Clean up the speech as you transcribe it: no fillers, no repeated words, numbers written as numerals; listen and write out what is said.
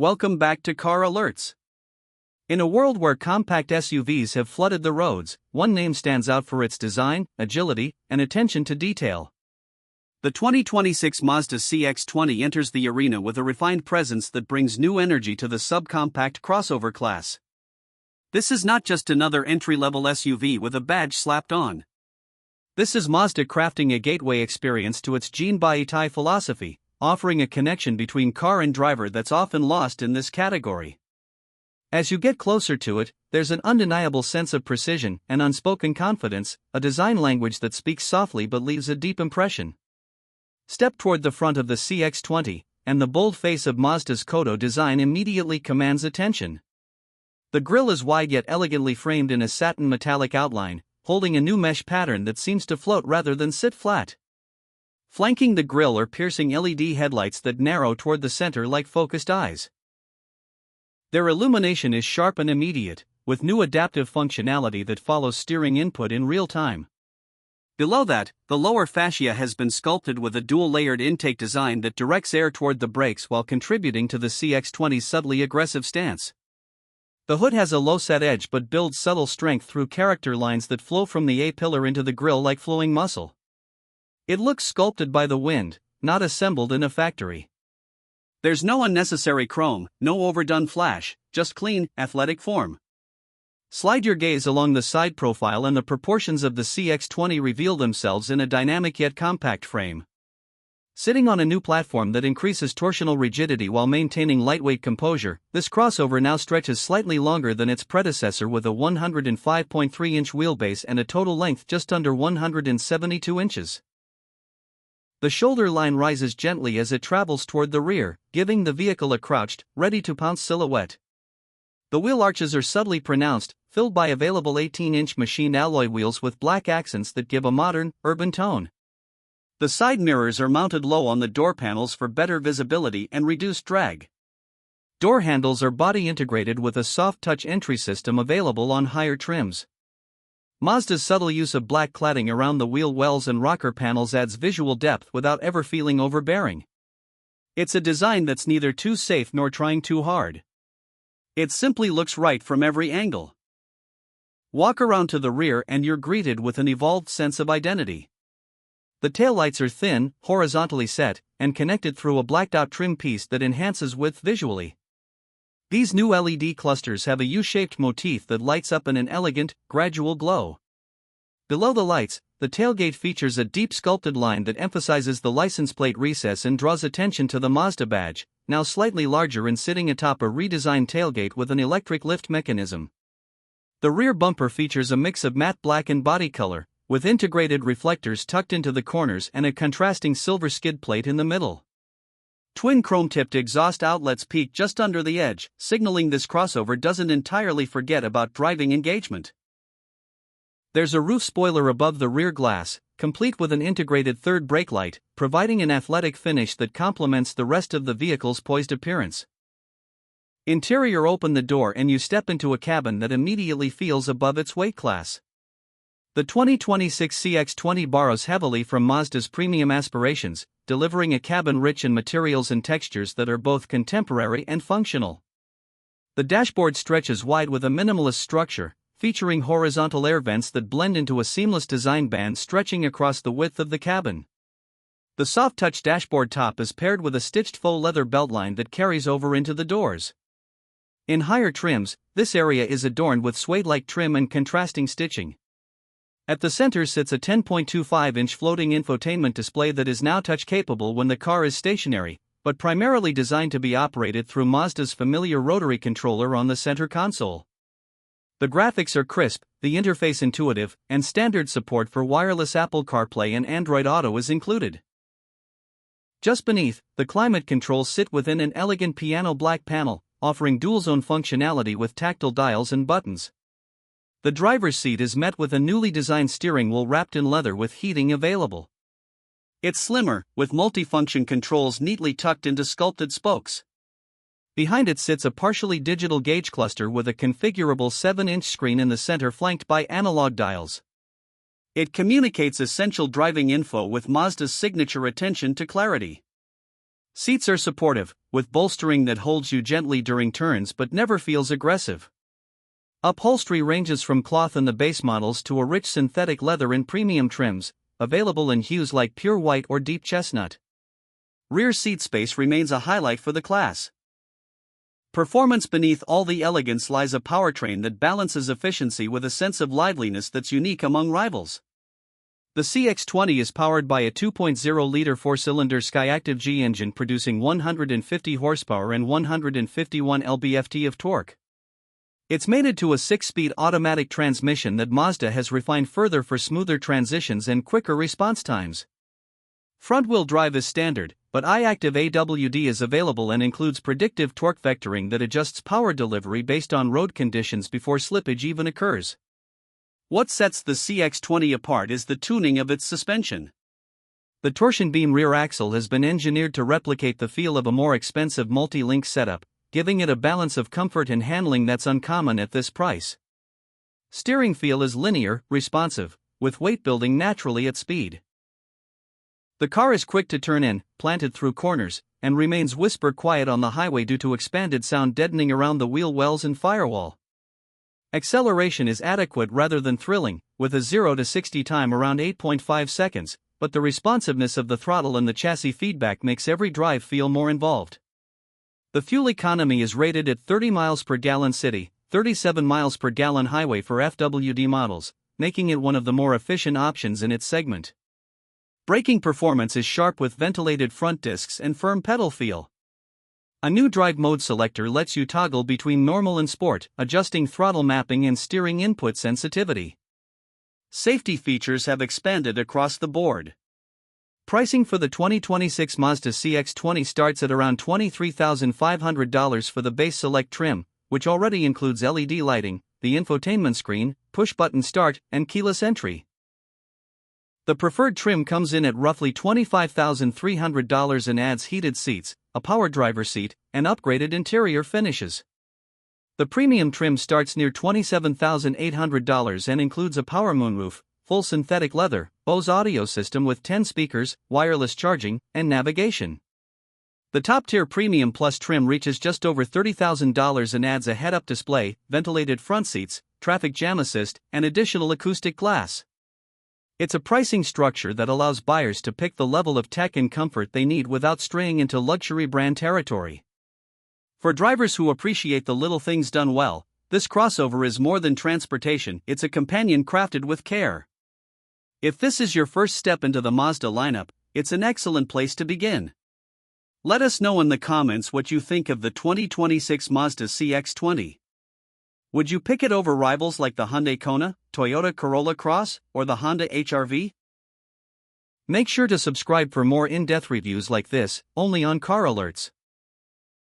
welcome back to Car Alerts. In a world where compact SUVs have flooded the roads, one name stands out for its design, agility, and attention to detail. The 2026 Mazda CX-20 enters the arena with a refined presence that brings new energy to the subcompact crossover class. This is not just another entry-level SUV with a badge slapped on. This is Mazda crafting a gateway experience to its Gene by Itai philosophy, offering a connection between car and driver that's often lost in this category. As you get closer to it, there's an undeniable sense of precision and unspoken confidence, a design language that speaks softly but leaves a deep impression. Step toward the front of the CX-20, and the bold face of Mazda's Kodo design immediately commands attention. The grille is wide yet elegantly framed in a satin metallic outline, holding a new mesh pattern that seems to float rather than sit flat. Flanking the grille are piercing LED headlights that narrow toward the center like focused eyes. Their illumination is sharp and immediate, with new adaptive functionality that follows steering input in real time. Below that, the lower fascia has been sculpted with a dual-layered intake design that directs air toward the brakes while contributing to the CX-20's subtly aggressive stance. The hood has a low-set edge but builds subtle strength through character lines that flow from the A-pillar into the grille like flowing muscle. It looks sculpted by the wind, not assembled in a factory. There's no unnecessary chrome, no overdone flash, just clean, athletic form. Slide your gaze along the side profile and the proportions of the CX-20 reveal themselves in a dynamic yet compact frame. Sitting on a new platform that increases torsional rigidity while maintaining lightweight composure, this crossover now stretches slightly longer than its predecessor with a 105.3-inch wheelbase and a total length just under 172 inches. The shoulder line rises gently as it travels toward the rear, giving the vehicle a crouched, ready-to-pounce silhouette. The wheel arches are subtly pronounced, filled by available 18-inch machined alloy wheels with black accents that give a modern, urban tone. The side mirrors are mounted low on the door panels for better visibility and reduced drag. Door handles are body integrated with a soft touch entry system available on higher trims. Mazda's subtle use of black cladding around the wheel wells and rocker panels adds visual depth without ever feeling overbearing. It's a design that's neither too safe nor trying too hard. It simply looks right from every angle. Walk around to the rear and you're greeted with an evolved sense of identity. The taillights are thin, horizontally set, and connected through a blacked-out trim piece that enhances width visually. These new LED clusters have a U-shaped motif that lights up in an elegant, gradual glow. Below the lights, the tailgate features a deep sculpted line that emphasizes the license plate recess and draws attention to the Mazda badge, now slightly larger and sitting atop a redesigned tailgate with an electric lift mechanism. The rear bumper features a mix of matte black and body color, with integrated reflectors tucked into the corners and a contrasting silver skid plate in the middle. Twin chrome-tipped exhaust outlets peak just under the edge, signaling this crossover doesn't entirely forget about driving engagement. There's a roof spoiler above the rear glass, complete with an integrated third brake light, providing an athletic finish that complements the rest of the vehicle's poised appearance. Interior: open the door and you step into a cabin that immediately feels above its weight class. The 2026 CX-20 borrows heavily from Mazda's premium aspirations, delivering a cabin rich in materials and textures that are both contemporary and functional. The dashboard stretches wide with a minimalist structure, featuring horizontal air vents that blend into a seamless design band stretching across the width of the cabin. The soft-touch dashboard top is paired with a stitched faux leather beltline that carries over into the doors. In higher trims, this area is adorned with suede-like trim and contrasting stitching. At the center sits a 10.25-inch floating infotainment display that is now touch-capable when the car is stationary, but primarily designed to be operated through Mazda's familiar rotary controller on the center console. The graphics are crisp, the interface intuitive, and standard support for wireless Apple CarPlay and Android Auto is included. Just beneath, the climate controls sit within an elegant piano black panel, offering dual-zone functionality with tactile dials and buttons. The driver's seat is met with a newly designed steering wheel wrapped in leather with heating available. It's slimmer, with multifunction controls neatly tucked into sculpted spokes. Behind it sits a partially digital gauge cluster with a configurable 7-inch screen in the center flanked by analog dials. It communicates essential driving info with Mazda's signature attention to clarity. Seats are supportive, with bolstering that holds you gently during turns but never feels aggressive. Upholstery ranges from cloth in the base models to a rich synthetic leather in premium trims, available in hues like pure white or deep chestnut. Rear seat space remains a highlight for the class. Performance. Beneath all the elegance lies a powertrain that balances efficiency with a sense of liveliness that's unique among rivals. The CX-20 is powered by a 2.0-liter four-cylinder Skyactiv-G engine producing 150 horsepower and 151 lb-ft of torque. It's mated to a 6-speed automatic transmission that Mazda has refined further for smoother transitions and quicker response times. Front-wheel drive is standard, but iActive AWD is available and includes predictive torque vectoring that adjusts power delivery based on road conditions before slippage even occurs. What sets the CX-20 apart is the tuning of its suspension. The torsion beam rear axle has been engineered to replicate the feel of a more expensive multi-link setup, giving it a balance of comfort and handling that's uncommon at this price. Steering feel is linear, responsive, with weight building naturally at speed. The car is quick to turn in, planted through corners, and remains whisper quiet on the highway due to expanded sound deadening around the wheel wells and firewall. Acceleration is adequate rather than thrilling, with a 0 to 60 time around 8.5 seconds, but the responsiveness of the throttle and the chassis feedback makes every drive feel more involved. The fuel economy is rated at 30 miles per gallon city, 37 miles per gallon highway for FWD models, making it one of the more efficient options in its segment. Braking performance is sharp with ventilated front discs and firm pedal feel. A new drive mode selector lets you toggle between normal and sport, adjusting throttle mapping and steering input sensitivity. Safety features have expanded across the board. Pricing for the 2026 Mazda CX-20 starts at around $23,500 for the base Select trim, which already includes LED lighting, the infotainment screen, push-button start, and keyless entry. The preferred trim comes in at roughly $25,300 and adds heated seats, a power driver seat, and upgraded interior finishes. The premium trim starts near $27,800 and includes a power moonroof, full synthetic leather, Bose audio system with 10 speakers, wireless charging, and navigation. The top-tier Premium Plus trim reaches just over $30,000 and adds a head-up display, ventilated front seats, traffic jam assist, and additional acoustic glass. It's a pricing structure that allows buyers to pick the level of tech and comfort they need without straying into luxury brand territory. For drivers who appreciate the little things done well, this crossover is more than transportation, it's a companion crafted with care. If this is your first step into the Mazda lineup, it's an excellent place to begin. Let us know in the comments what you think of the 2026 Mazda CX-20. Would you pick it over rivals like the Hyundai Kona, Toyota Corolla Cross, or the Honda HR-V? Make sure to subscribe for more in-depth reviews like this, only on Car Alerts.